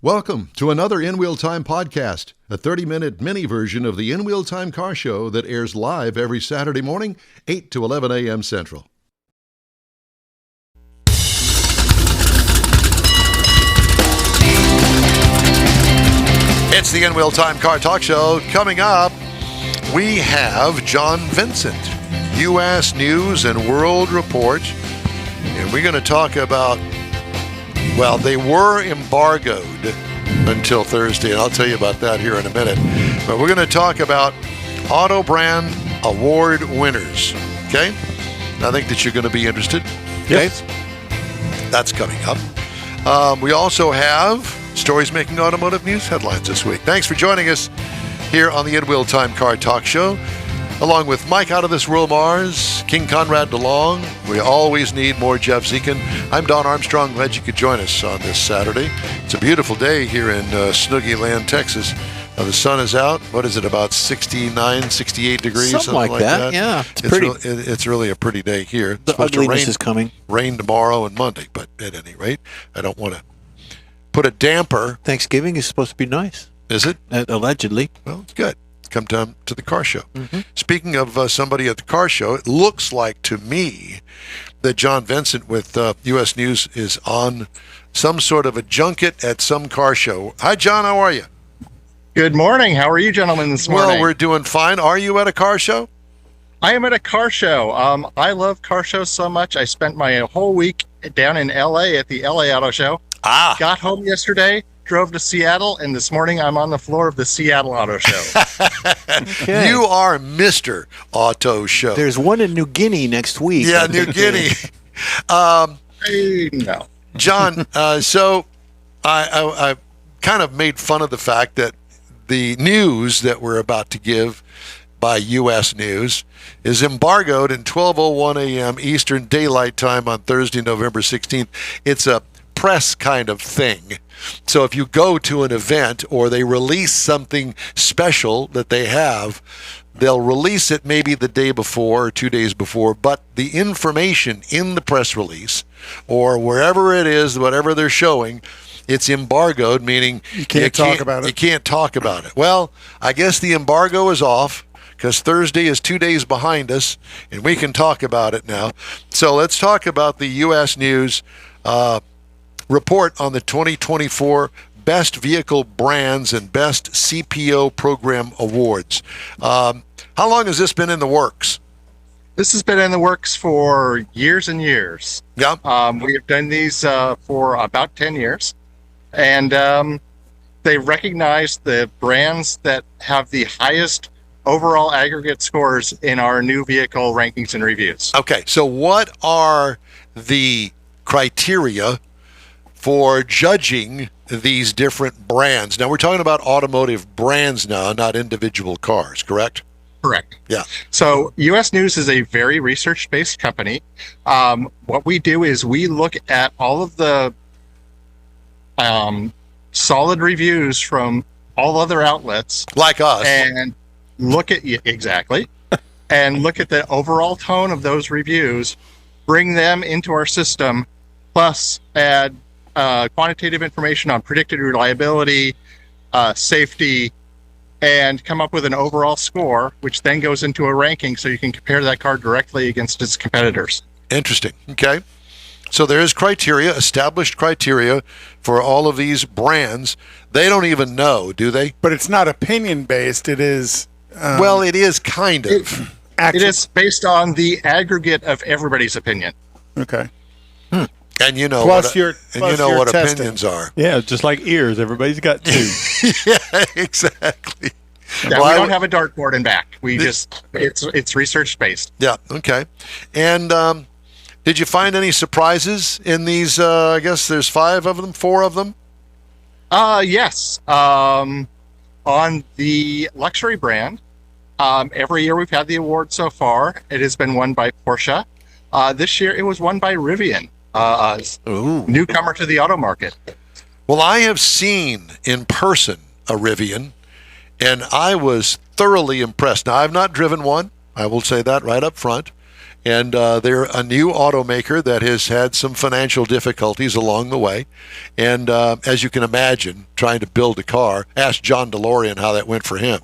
Welcome to another In Wheel Time podcast, a 30-minute mini version of the In Wheel Time car show that airs live every Saturday morning, 8 to 11 a.m. Central. It's the In Wheel Time Car Talk Show. Coming up, we have John Vincent, U.S. News and World Report, and we're going to talk about, well, they were embargoed until Thursday, and I'll tell you about that here in a minute. But we're going to talk about Auto Brand Award winners, okay? I think that you're going to be interested. Okay? Yes. That's coming up. We also have stories making automotive news headlines this week. Thanks for joining us here on the In Wheel Time Car Talk Show. Along with Mike Out of This World Mars, King Conrad DeLong, we always need more Jeff Zekin. I'm Don Armstrong. Glad you could join us on this Saturday. It's a beautiful day here in Snoogie Land, Texas. The sun is out. What is it, about 69, 68 degrees? Something like that. Yeah, it's pretty. It's really a pretty day here. It's the supposed ugliness to rain, is coming. Rain tomorrow and Monday, but at any rate, I don't want to put a damper. Thanksgiving is supposed to be nice. Is it? Allegedly. Well, it's good. Come down to the car show. Mm-hmm. Speaking of somebody at the car show, it looks like to me that John Vincent with U.S. News is on some sort of a junket at some car show. Hi, John. How are you? Good morning. How are you gentlemen this morning? Well, we're doing fine. Are you at a car show? I am at a car show. I love car shows so much. I spent my whole week down in L.A. at the L.A. Auto Show. Got home yesterday, drove to Seattle, and this morning I'm on the floor of the Seattle Auto Show. Okay. You are Mr. Auto Show. There's one in New Guinea next week. Yeah, New Guinea. No. John, so I kind of made fun of the fact that the news that we're about to give by U.S. News is embargoed in 12:01 a.m. Eastern Daylight Time on Thursday, November 16th. It's a press kind of thing. So if you go to an event or they release something special that they have, they'll release it maybe the day before or 2 days before, but the information in the press release or wherever it is, whatever they're showing, it's embargoed, meaning you can't talk about it. You can't talk about it. Well, I guess the embargo is off because Thursday is 2 days behind us, and we can talk about it now. So let's talk about the U.S. News report on the 2024 Best Vehicle Brands and Best CPO Program Awards. How long has this been in the works? This has been in the works for years and years. Yeah. We have done these for about 10 years. And they recognize the brands that have the highest overall aggregate scores in our new vehicle rankings and reviews. Okay, so what are the criteria for judging these different brands? Now, we're talking about automotive brands now, not individual cars, correct? Correct. Yeah. So U.S. News is a very research-based company. What we do is we look at all of the solid reviews from all other outlets. Like us. And look at, exactly, and look at the overall tone of those reviews, bring them into our system, plus add quantitative information on predicted reliability, safety, and come up with an overall score, which then goes into a ranking so you can compare that car directly against its competitors. Interesting. Okay. So there is criteria, established criteria for all of these brands. They don't even know, do they? But it's not opinion-based. It is... well, it is kind of. It is based on the aggregate of everybody's opinion. Okay. And you know plus what opinions are. Yeah, just like ears. Everybody's got two. Yeah, exactly. Yeah, well, we don't have a dartboard in back. We it's research based. Yeah. Okay. And did you find any surprises in these? I guess there's 4 of them. Yes. On the luxury brand, every year we've had the award so far. It has been won by Porsche. This year it was won by Rivian. Newcomer to the auto market. Well, I have seen in person a Rivian, and I was thoroughly impressed. Now, I've not driven one. I will say that right up front. and they're a new automaker that has had some financial difficulties along the way. And as you can imagine, trying to build a car, ask John DeLorean how that went for him.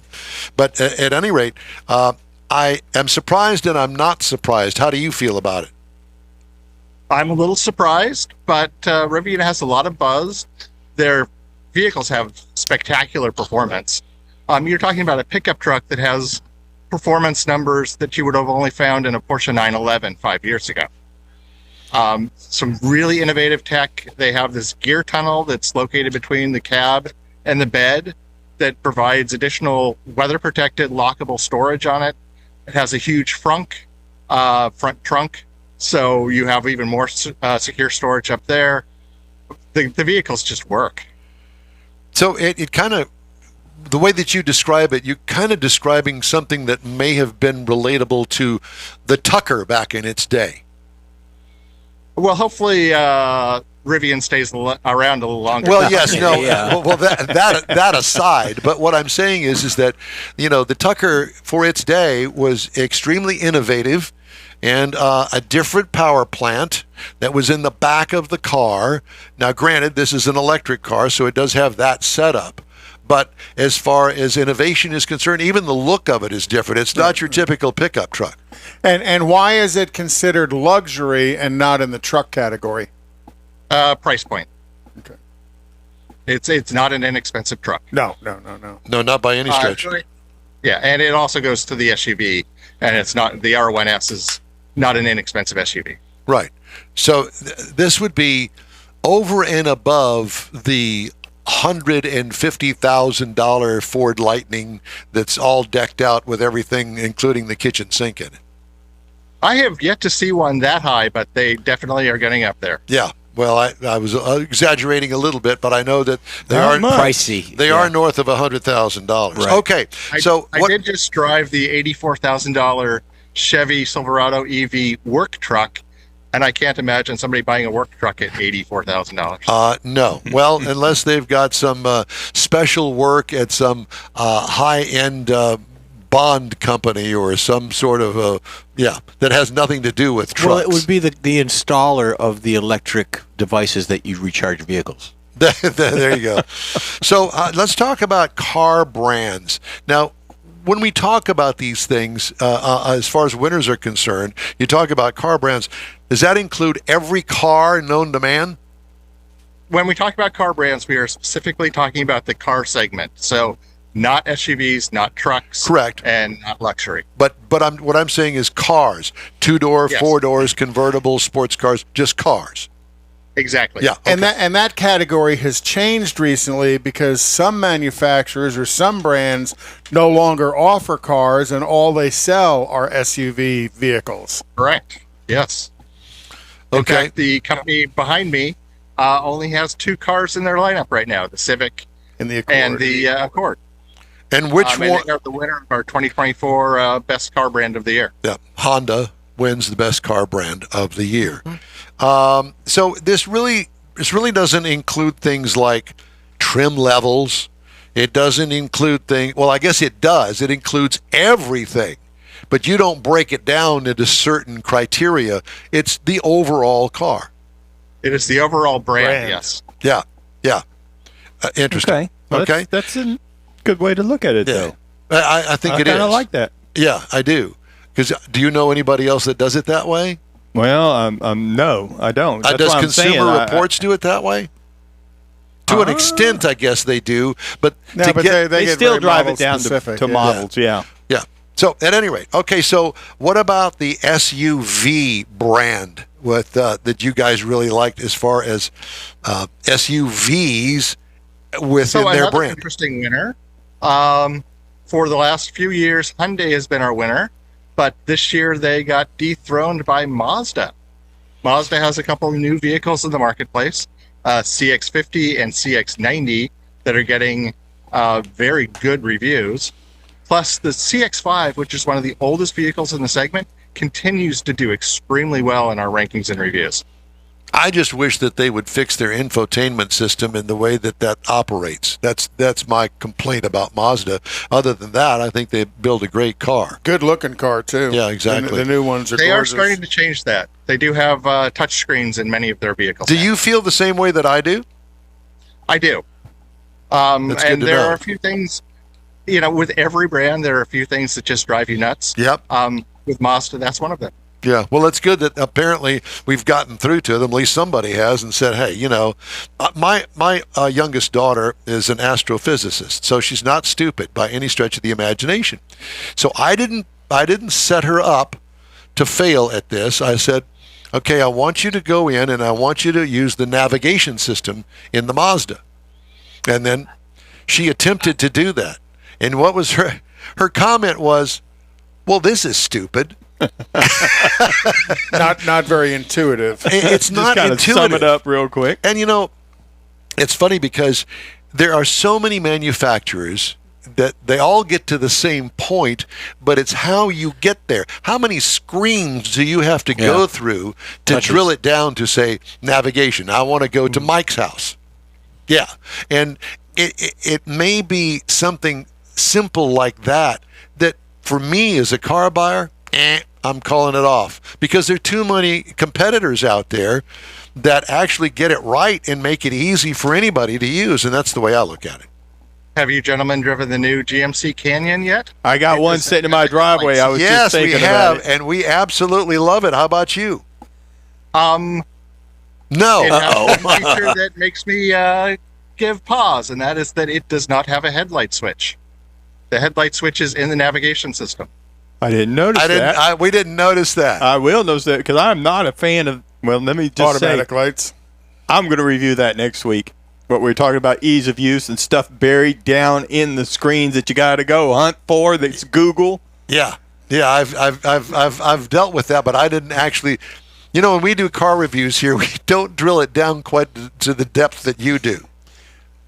But at any rate, I am surprised and I'm not surprised. How do you feel about it? I'm a little surprised, but Rivian has a lot of buzz. Their vehicles have spectacular performance. You're talking about a pickup truck that has performance numbers that you would have only found in a Porsche 911 5 years ago. Some really innovative tech. They have this gear tunnel that's located between the cab and the bed that provides additional weather-protected lockable storage on it. It has a huge front trunk, so you have even more secure storage up there. The vehicles just work. So it kind of, the way that you describe it, you're kind of describing something that may have been relatable to the Tucker back in its day. Well, hopefully Rivian stays around a little longer. Well, yes, no. Yeah. Well, that aside, but what I'm saying is that, you know, the Tucker for its day was extremely innovative, and a different power plant that was in the back of the car. Now, granted, this is an electric car, so it does have that setup. But as far as innovation is concerned, even the look of it is different. It's not your typical pickup truck. And why is it considered luxury and not in the truck category? Price point. Okay. It's not an inexpensive truck. No. No, not by any stretch. Yeah, and it also goes to the SUV, and it's not, the R1S is not an inexpensive SUV. Right. So this would be over and above the $150,000 Ford Lightning that's all decked out with everything, including the kitchen sink in it. I have yet to see one that high, but they definitely are getting up there. Yeah. Well, I was exaggerating a little bit, but I know that they are pricey. They are north of $100,000. Right. Okay. So I did just drive the $84,000 Chevy Silverado EV work truck, and I can't imagine somebody buying a work truck at $84,000. No. Well, unless they've got some special work at some high-end bond company or some sort of that has nothing to do with trucks. Well, it would be the installer of the electric devices that you recharge vehicles. There you go. So let's talk about car brands. Now, when we talk about these things, as far as winners are concerned, you talk about car brands. Does that include every car known to man? When we talk about car brands, we are specifically talking about the car segment. So not SUVs, not trucks. Correct. And not luxury. But what I'm saying is cars. 2-door, Yes. 4 doors, convertibles, sports cars, just cars. Exactly. Yeah. Okay. And that category has changed recently because some manufacturers or some brands no longer offer cars, and all they sell are SUV vehicles. Correct. Yes. Okay. In fact, the company behind me only has 2 cars in their lineup right now: the Civic In the Accord. and the Accord. And which And one? they are the winner of our 2024 Best Car Brand of the Year. Yeah, Honda wins the best car brand of the year. So this really doesn't include things like trim levels. It doesn't include things. Well, I guess it does. It includes everything, but you don't break it down into certain criteria. It's the overall car. It is the overall brand. Yes. Yeah. Interesting. Okay. Well, Okay. That's a good way to look at it, Yeah. though. I think it is. I kind of like that. Yeah, I do. Because do you know anybody else that does it that way? Well, no, I don't. That's Does why I'm saying, Consumer Reports do it that way? To an extent, I guess they do. But No, to but get, They get still very drive model it down specific, to yeah. models, yeah. yeah. So at any rate, okay. So what about the SUV brand that you guys really liked as far as SUVs within So their another brand? interesting winner. For the last few years, Hyundai has been our winner, but this year they got dethroned by Mazda. Mazda has a couple of new vehicles in the marketplace, CX-50 and CX-90, that are getting very good reviews. Plus, the CX-5, which is one of the oldest vehicles in the segment, continues to do extremely well in our rankings and reviews. I just wish that they would fix their infotainment system in the way that operates. That's my complaint about Mazda. Other than that, I think they build a great car. Good looking car too. Yeah, exactly. The new ones are They gorgeous. are starting to change that. They do have touch screens in many of their vehicles. Do you feel the same way that I do? I do. That's good And to there know. are a few things, with every brand, there are a few things that just drive you nuts. Yep. With Mazda, that's one of them. Yeah, well, it's good that apparently we've gotten through to them. At least somebody has, and said, "Hey, my youngest daughter is an astrophysicist, so she's not stupid by any stretch of the imagination. So I didn't set her up to fail at this. I said, okay, I want you to go in and I want you to use the navigation system in the Mazda." And then she attempted to do that, and what was her comment was, "Well, this is stupid." not very intuitive. It's not Kind of intuitive. sum it up real quick. And it's funny because there are so many manufacturers that they all get to the same point, but it's how you get there. How many screens do you have to go through to drill it down to say navigation? I want to go to Mike's house. Yeah. And it may be something simple like that for me as a car buyer, I'm calling it off, because there are too many competitors out there that actually get it right and make it easy for anybody to use, and that's the way I look at it. Have you gentlemen driven the new GMC Canyon yet? I got one sitting in my driveway. I was just Yes, we thinking have, about it. and we absolutely love it. How about you? It No. has one feature that makes me give pause, and that is that it does not have a headlight switch. The headlight switch is in the navigation system. I didn't notice that. We didn't notice that. I will notice that because I'm not a fan of. Well, let me just Automatic say, lights. I'm going to review that next week. What we're talking about, ease of use and stuff buried down in the screens that you got to go hunt for. That's Google. Yeah. I've dealt with that, but I didn't actually. When we do car reviews here, we don't drill it down quite to the depth that you do.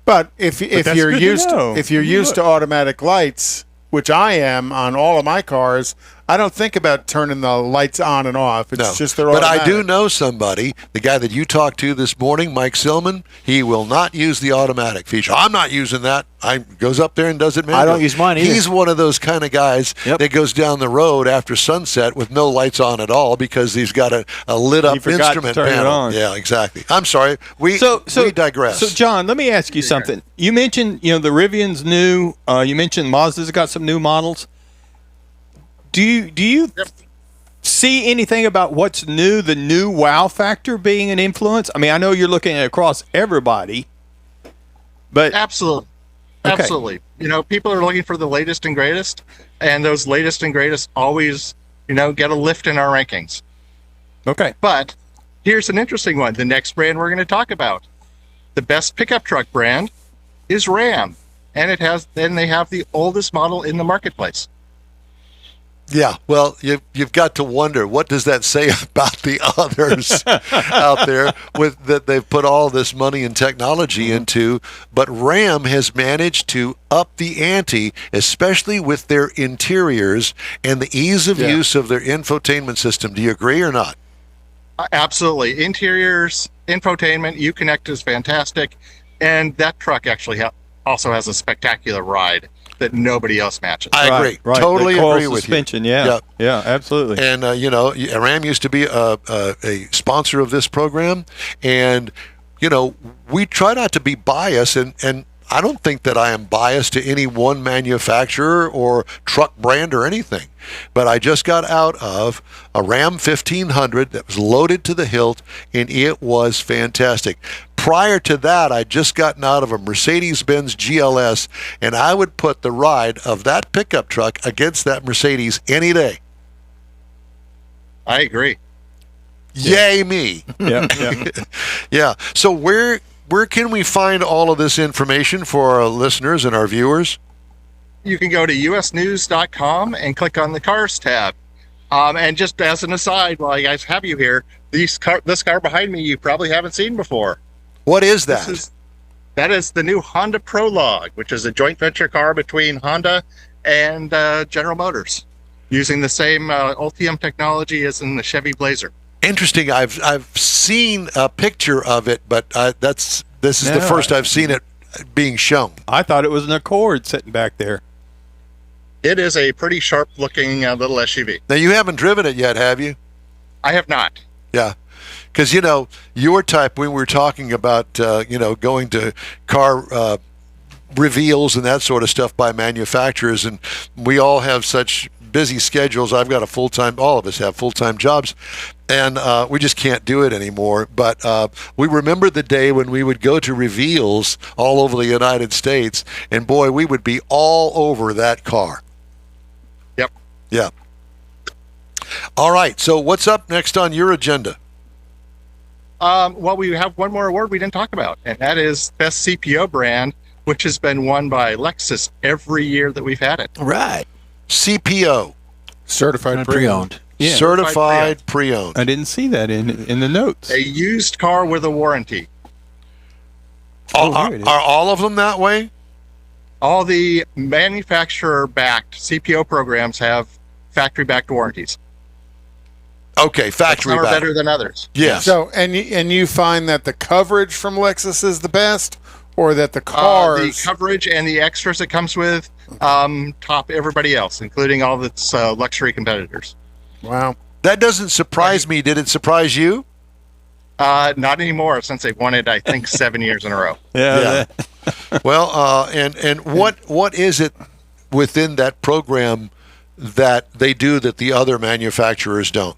But if that's you're good to used know. if you're used to automatic lights, which I am on all of my cars, I don't think about turning the lights on and off. It's No. just they're But automatic. I do know somebody, the guy that you talked to this morning, Mike Silman, he will not use the automatic feature. I'm not using that. I goes up there and does it manually. I don't use mine either. He's one of those kind of guys that goes down the road after sunset with no lights on at all because he's got a lit up He forgot to instrument turn it panel. on. Yeah, exactly. I'm sorry. We digress. So, John, let me ask you something. You mentioned, the Rivian's new. You mentioned Mazda's got some new models. Do you see anything about what's new, the new wow factor being an influence? I mean, I know you're looking at across everybody, but Absolutely. Okay. Absolutely. People are looking for the latest and greatest, and those latest and greatest always, get a lift in our rankings. okay. But here's an interesting one. The next brand we're going to talk about, the best pickup truck brand is Ram, and they have the oldest model in the marketplace. Yeah, well, you've got to wonder, what does that say about the others out there with that they've put all this money and technology into? But Ram has managed to up the ante, especially with their interiors and the ease of use of their infotainment system. Do you agree or not? Absolutely. Interiors, infotainment, Uconnect is fantastic, and that truck actually also has a spectacular ride that nobody else matches. I agree. Right. Totally The coil agree with you. suspension, yeah, absolutely. And Ram used to be a sponsor of this program, and we try not to be biased, and I don't think that I am biased to any one manufacturer or truck brand or anything. But I just got out of a Ram 1500 that was loaded to the hilt, and it was fantastic. Prior to that, I'd just gotten out of a Mercedes-Benz GLS, and I would put the ride of that pickup truck against that Mercedes any day. I agree. Yay me. Yeah. Yeah. So where can we find all of this information for our listeners and our viewers? You can go to usnews.com and click on the Cars tab. And just as an aside, while you guys have you here, this car behind me you probably haven't seen before. What is that? That is the new Honda Prologue, which is a joint venture car between Honda and General Motors, using the same Ultium technology as in the Chevy Blazer. Interesting. I've seen a picture of it, but this is the No, first I've seen it being shown. I thought it was an Accord sitting back there. It is a pretty sharp-looking little SUV. Now, you haven't driven it yet, have you? I have not. Yeah. Because, your type, when we were talking about, going to car reveals and that sort of stuff by manufacturers, and we all have such busy schedules. I've got all of us have full-time jobs, and we just can't do it anymore. But we remember the day when we would go to reveals all over the United States, and boy, we would be all over that car. Yep. Yeah. All right. So what's up next on your agenda? Well, we have one more award we didn't talk about, and that is Best CPO Brand, which has been won by Lexus every year that we've had it. All right. CPO. Certified Pre-owned. Yeah. Certified pre-owned. I didn't see that in the notes. A used car with a warranty. Are, here it is. are all of them that way? All the manufacturer-backed CPO programs have factory-backed warranties. Okay, factory Some are back. better than others. Yes. So, and you find that the coverage from Lexus is the best, or that the cars? The coverage and the extras it comes with top everybody else, including all of its luxury competitors. Wow. That doesn't surprise me. Did it surprise you? Not anymore, since they've won it, I think, 7 years in a row. Yeah. Well, and what is it within that program that they do that the other manufacturers don't?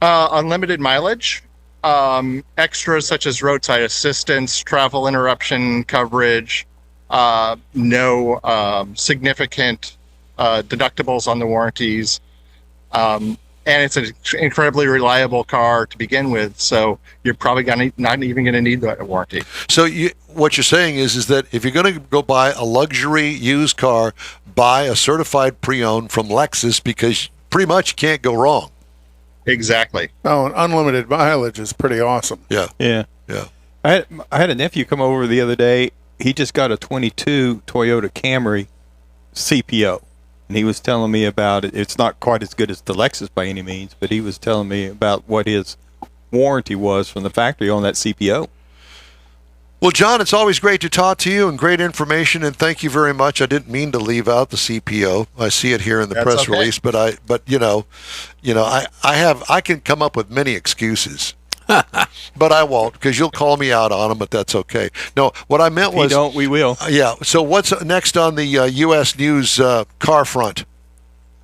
Unlimited mileage, extras such as roadside assistance, travel interruption coverage, no significant deductibles on the warranties, and it's an incredibly reliable car to begin with, so you're probably not even going to need that warranty. So what you're saying is that if you're going to go buy a luxury used car, buy a certified pre-owned from Lexus, because pretty much you can't go wrong. Exactly. Oh, and unlimited mileage is pretty awesome. Yeah. Yeah. Yeah. I had a nephew come over the other day. He just got a 22 Toyota Camry CPO, and he was telling me about it. It's not quite as good as the Lexus by any means, but he was telling me about what his warranty was from the factory on that CPO. Well, John, it's always great to talk to you and great information, and thank you very much. I didn't mean to leave out the CPO. I see it here in the That's press okay. release, but I can come up with many excuses, but I won't, because you'll call me out on them. But that's okay. No, what I meant If you was, don't, we will. yeah. So what's next on the U.S. News car front?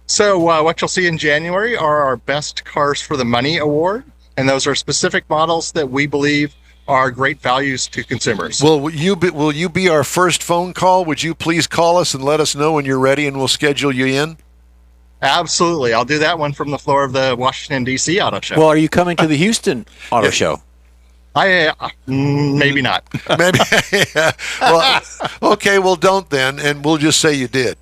So what you'll see in January are our Best Cars for the Money award, and those are specific models that we believe are great values to consumers. Will you be our first phone call? Would you please call us and let us know when you're ready, and we'll schedule you in? Absolutely. I'll do that one from the floor of the Washington, D.C. Auto Show. Well, are you coming to the Houston Auto Show? Maybe not. Maybe. Yeah. Well, okay. Well, don't then, and we'll just say you did.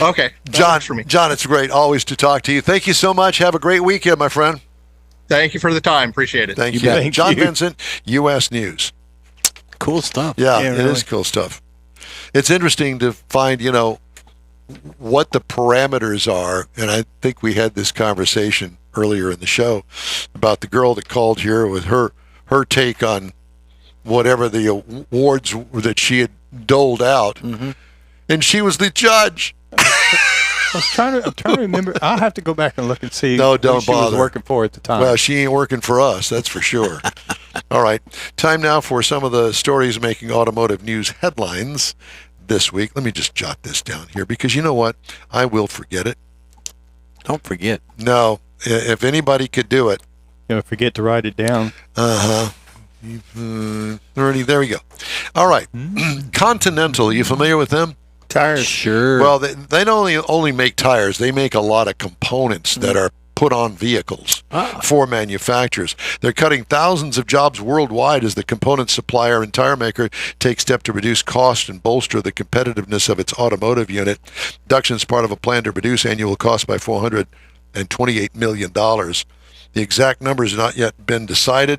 Okay. that John, works for me. John, it's great always to talk to you. Thank you so much. Have a great weekend, my friend. Thank you for the time. Appreciate it. Thank you. bet. Thank John you. Vincent, U.S. News. Cool stuff. Yeah, Yeah, it really. is cool stuff. It's interesting to find, what the parameters are. And I think we had this conversation earlier in the show about the girl that called here with her take on whatever the awards that she had doled out. Mm-hmm. And she was the judge. I'm trying to remember. I'll have to go back and look and see No, who don't she was bother. working for at the time. Well, she ain't working for us, that's for sure. All right. Time now for some of the stories making automotive news headlines this week. Let me just jot this down here, because you know what? I will forget it. Don't forget. No, if anybody could do it. Forget to write it down. Uh-huh. There we go. All right. Continental, you familiar with them? Tires. Sure. Well, they don't only make tires. They make a lot of components that are put on vehicles for manufacturers. They're cutting thousands of jobs worldwide as the component supplier and tire maker takes steps to reduce cost and bolster the competitiveness of its automotive unit. Reduction is part of a plan to reduce annual costs by $428 million. The exact numbers have not yet been decided.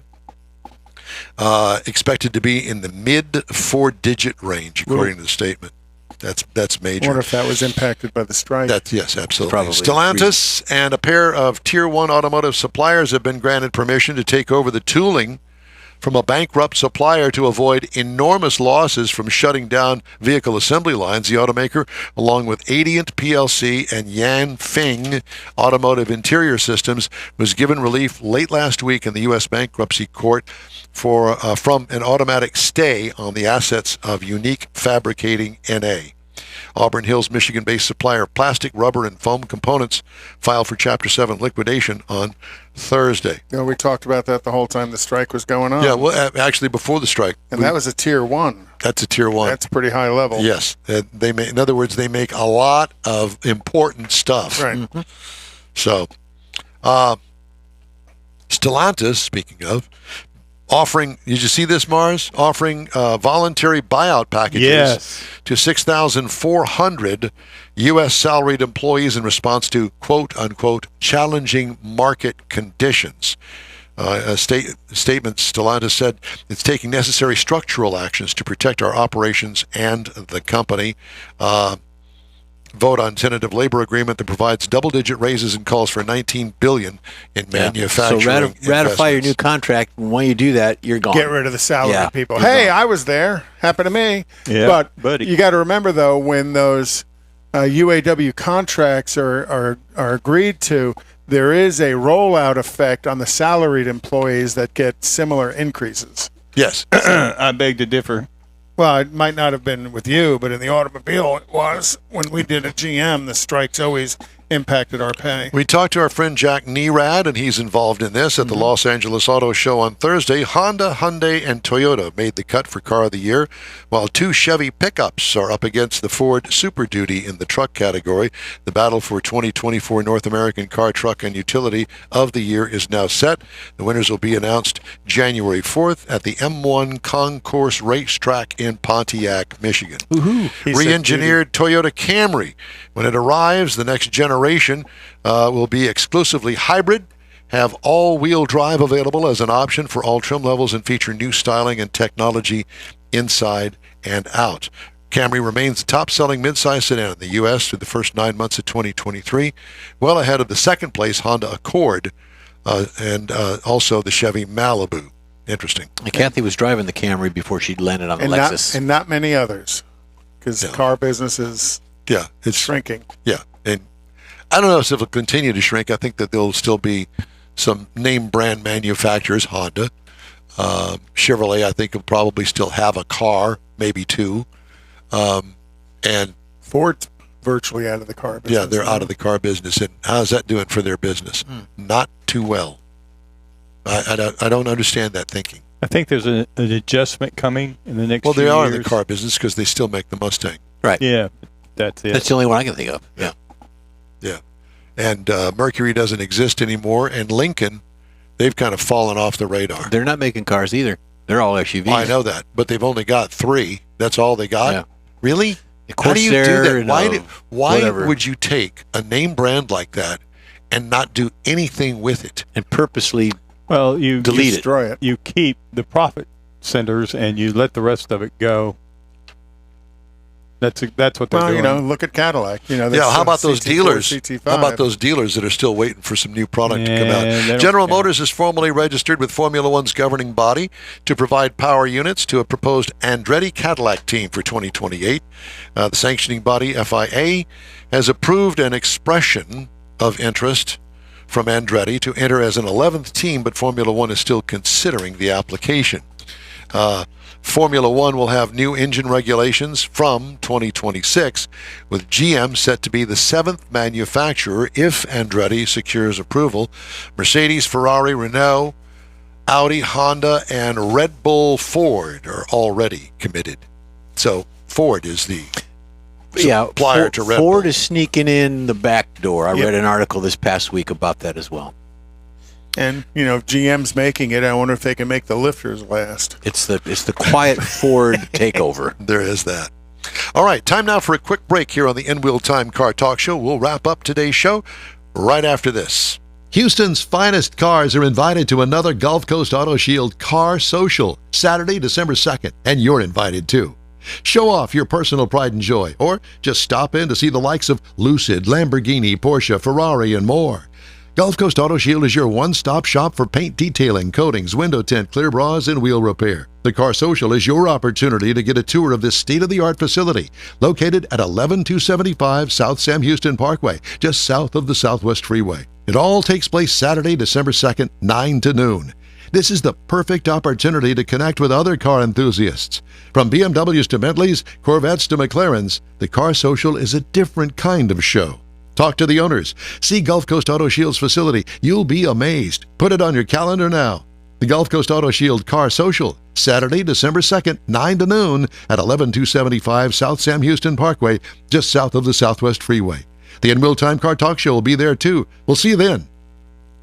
Expected to be in the mid 4-digit range, according to the statement. That's I major. wonder if that was impacted by the strike. Yes, absolutely. Probably. Stellantis and a pair of Tier 1 automotive suppliers have been granted permission to take over the tooling from a bankrupt supplier to avoid enormous losses from shutting down vehicle assembly lines. The automaker, along with Adient PLC and Yanfeng Automotive Interior Systems, was given relief late last week in the U.S. bankruptcy court from an automatic stay on the assets of Unique Fabricating N.A. Auburn Hills, Michigan-based supplier of plastic, rubber, and foam components filed for Chapter 7 liquidation on Thursday. We talked about that the whole time the strike was going on. Yeah, well, actually, before the strike. And that was a Tier 1. That's a Tier 1. That's pretty high level. Yes. In other words, they make a lot of important stuff. Right. Mm-hmm. So, Stellantis, speaking of, offering, did you see this, Mars? Offering voluntary buyout packages to 6,400 U.S. salaried employees in response to, quote unquote, challenging market conditions. A statement, Stellantis said it's taking necessary structural actions to protect our operations and the company. Vote on tentative labor agreement that provides double-digit raises and calls for $19 billion in manufacturing. So ratify your new contract. And when you do that, you're gone. Get rid of the salary people. You're Hey, gone. I was there. Happened to me. Yeah, but buddy. you got to remember, though, when those UAW contracts are agreed to, there is a rollout effect on the salaried employees that get similar increases. Yes. I beg to differ. Well, it might not have been with you, but in the automobile, it was. When we did a GM, the strikes always impacted our pay. We talked to our friend Jack Nerad, and he's involved in this at the Los Angeles Auto Show on Thursday. Honda, Hyundai, and Toyota made the cut for Car of the Year, while two Chevy pickups are up against the Ford Super Duty in the truck category. The battle for 2024 North American Car, Truck, and Utility of the Year is now set. The winners will be announced January 4th at the M1 Concourse Racetrack in Pontiac, Michigan. Re-engineered Toyota Camry. When it arrives, the next generation will be exclusively hybrid, have all-wheel drive available as an option for all trim levels, and feature new styling and technology inside and out. Camry remains the top-selling midsize sedan in the U.S. through the first 9 months of 2023, well ahead of the second-place Honda Accord and also the Chevy Malibu. Interesting. And Kathy was driving the Camry before she landed on the Lexus. And not many others, because the car business is It's shrinking. Yeah, and I don't know if it'll continue to shrink. I think that there'll still be some name brand manufacturers, Honda. Chevrolet, I think, will probably still have a car, maybe two. And Ford's virtually out of the car business. yeah, they're out of the car business. And how's that doing for their business? Not too well. I don't understand that thinking. I think there's an adjustment coming in the next Well, few they are years. in the car business because they still make the Mustang. Right. Yeah, that's it. That's the only one I can think of. Yeah. Yeah. And Mercury doesn't exist anymore. And Lincoln, they've kind of fallen off the radar. They're not making cars either. They're all SUVs. I know that, but they've only got 3. That's all they got? Yeah. Really? The How do you do Corsair that? and, Why whatever. would you take a name brand like that and not do anything with it? And purposely Well, you delete it. Destroy it. You keep the profit centers and you let the rest of it go. That's what they're Well, doing. look at Cadillac. Yeah, how about those CT4, dealers? CT5. How about those dealers that are still waiting for some new product to come Yeah, they out? don't General count. Motors is formally registered with Formula One's governing body to provide power units to a proposed Andretti Cadillac team for 2028. The sanctioning body, FIA, has approved an expression of interest from Andretti to enter as an 11th team, but Formula One is still considering the application. Formula One will have new engine regulations from 2026, with GM set to be the 7th manufacturer if Andretti secures approval. Mercedes, Ferrari, Renault, Audi, Honda, and Red Bull Ford are already committed. So Ford is the supplier to Red Ford Bull. is sneaking in the back door. I Yep. read an article this past week about that as well. And if GM's making it, I wonder if they can make the lifters last. It's the quiet Ford takeover. There is that. All right, time now for a quick break here on the In Wheel Time Car Talk Show. We'll wrap up today's show right after this. Houston's finest cars are invited to another Gulf Coast Auto Shield Car Social, Saturday, December 2nd, and you're invited too. Show off your personal pride and joy, or just stop in to see the likes of Lucid, Lamborghini, Porsche, Ferrari, and more. Gulf Coast Auto Shield is your one-stop shop for paint detailing, coatings, window tint, clear bras, and wheel repair. The Car Social is your opportunity to get a tour of this state-of-the-art facility located at 11275 South Sam Houston Parkway, just south of the Southwest Freeway. It all takes place Saturday, December 2nd, 9 to noon. This is the perfect opportunity to connect with other car enthusiasts. From BMWs to Bentleys, Corvettes to McLarens, the Car Social is a different kind of show. Talk to the owners. See Gulf Coast Auto Shield's facility. You'll be amazed. Put it on your calendar now. The Gulf Coast Auto Shield Car Social, Saturday, December 2nd, 9 to noon at 11275 South Sam Houston Parkway, just south of the Southwest Freeway. The In Real Time Car Talk Show will be there too. We'll see you then.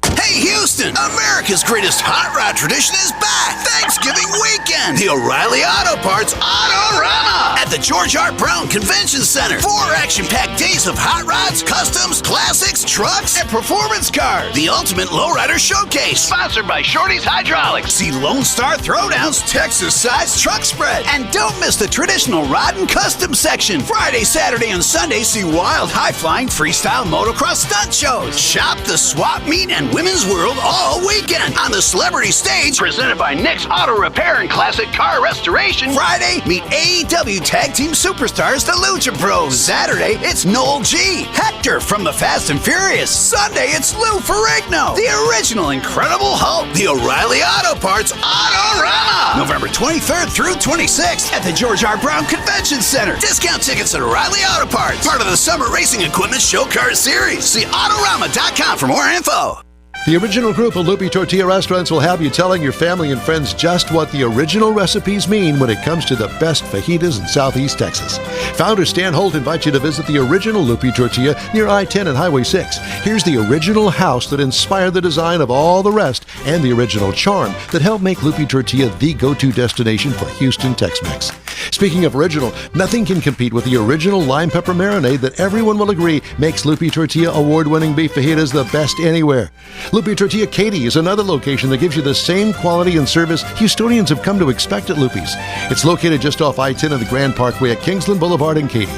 Hey Houston, America's greatest hot rod tradition is back. Thanksgiving weekend. The O'Reilly Auto Parts Autorama at the George R. Brown Convention Center. 4 action-packed days of hot rods, customs, classics, trucks, and performance cars. The ultimate lowrider showcase. Sponsored by Shorty's Hydraulics. See Lone Star Throwdowns, Texas-sized truck spread. And don't miss the traditional rod and custom section. Friday, Saturday, and Sunday, see wild, high-flying freestyle motocross stunt shows. Shop the swap meet and women's world all weekend on the celebrity stage presented by Nick's Auto Repair and Classic Car Restoration. Friday, meet AEW Tag Team Superstars, the Lucha Bros. Saturday, it's Noel G. Hector from the Fast and Furious. Sunday, it's Lou Ferrigno, the original Incredible Hulk. The O'Reilly Auto Parts Autorama. November 23rd through 26th at the George R. Brown Convention Center. Discount tickets at O'Reilly Auto Parts. Part of the Summer Racing Equipment Show Car Series. See Autorama.com for more info. The original group of Loopy Tortilla restaurants will have you telling your family and friends just what the original recipes mean when it comes to the best fajitas in Southeast Texas. Founder Stan Holt invites you to visit the original Loopy Tortilla near I-10 and Highway 6. Here's the original house that inspired the design of all the rest and the original charm that helped make Loopy Tortilla the go-to destination for Houston Tex-Mex. Speaking of original, nothing can compete with the original lime pepper marinade that everyone will agree makes Loopy Tortilla award-winning beef fajitas the best anywhere. Loopy Tortilla Katy is another location that gives you the same quality and service Houstonians have come to expect at Loopy's. It's located just off I-10 and the Grand Parkway at Kingsland Boulevard in Katy.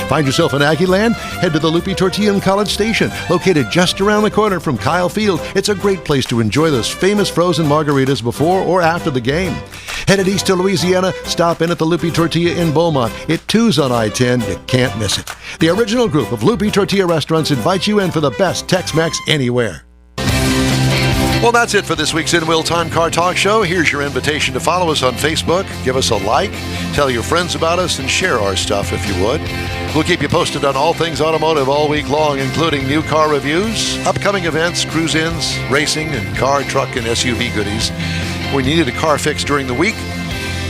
Find yourself in Aggie Land? Head to the Loopy Tortilla in College Station, located just around the corner from Kyle Field. It's a great place to enjoy those famous frozen margaritas before or after the game. Headed east to Louisiana, stop in at the Loopy Tortilla in Beaumont. It too's on I-10. You can't miss it. The original group of Loopy Tortilla restaurants invites you in for the best Tex-Mex anywhere. Well, that's it for this week's In Real Time Car Talk Show. Here's your invitation to follow us on Facebook, give us a like, tell your friends about us, and share our stuff if you would. We'll keep you posted on all things automotive all week long, including new car reviews, upcoming events, cruise-ins, racing, and car, truck, and SUV goodies. When you need a car fix during the week,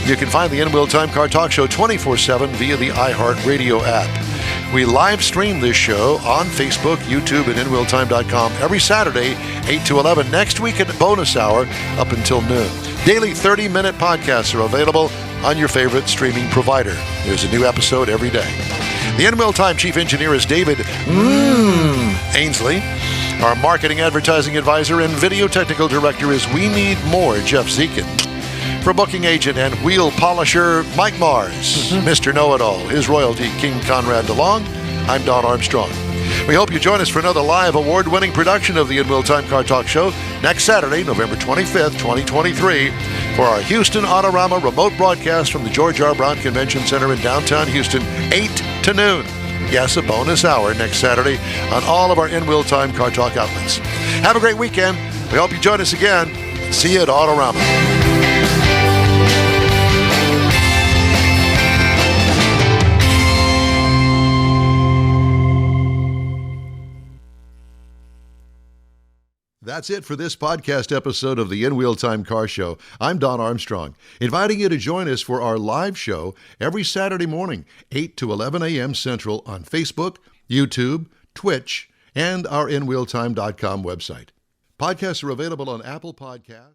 you can find the In Real Time Car Talk Show 24/7 via the iHeartRadio app. We live stream this show on Facebook, YouTube, and InRealTime.com every Saturday, 8 to 11. Next week at bonus hour up until noon. Daily 30-minute podcasts are available on your favorite streaming provider. There's a new episode every day. The In Real Time Chief Engineer is David Ainsley. Our Marketing Advertising Advisor and Video Technical Director is We Need More, Jeff Zekin. For booking agent and wheel polisher, Mike Mars. Mr. Know-It-All, his royalty, King Conrad DeLong. I'm Don Armstrong. We hope you join us for another live award-winning production of the In Real Time Car Talk Show next Saturday, November 25th, 2023, for our Houston Autorama remote broadcast from the George R. Brown Convention Center in downtown Houston, 8 to noon. Yes, a bonus hour next Saturday on all of our In Real Time Car Talk outlets. Have a great weekend. We hope you join us again. See you at Autorama. That's it for this podcast episode of the In Real Time Car Show. I'm Don Armstrong, inviting you to join us for our live show every Saturday morning, 8 to 11 a.m. Central on Facebook, YouTube, Twitch, and our InRealTime.com website. Podcasts are available on Apple Podcasts.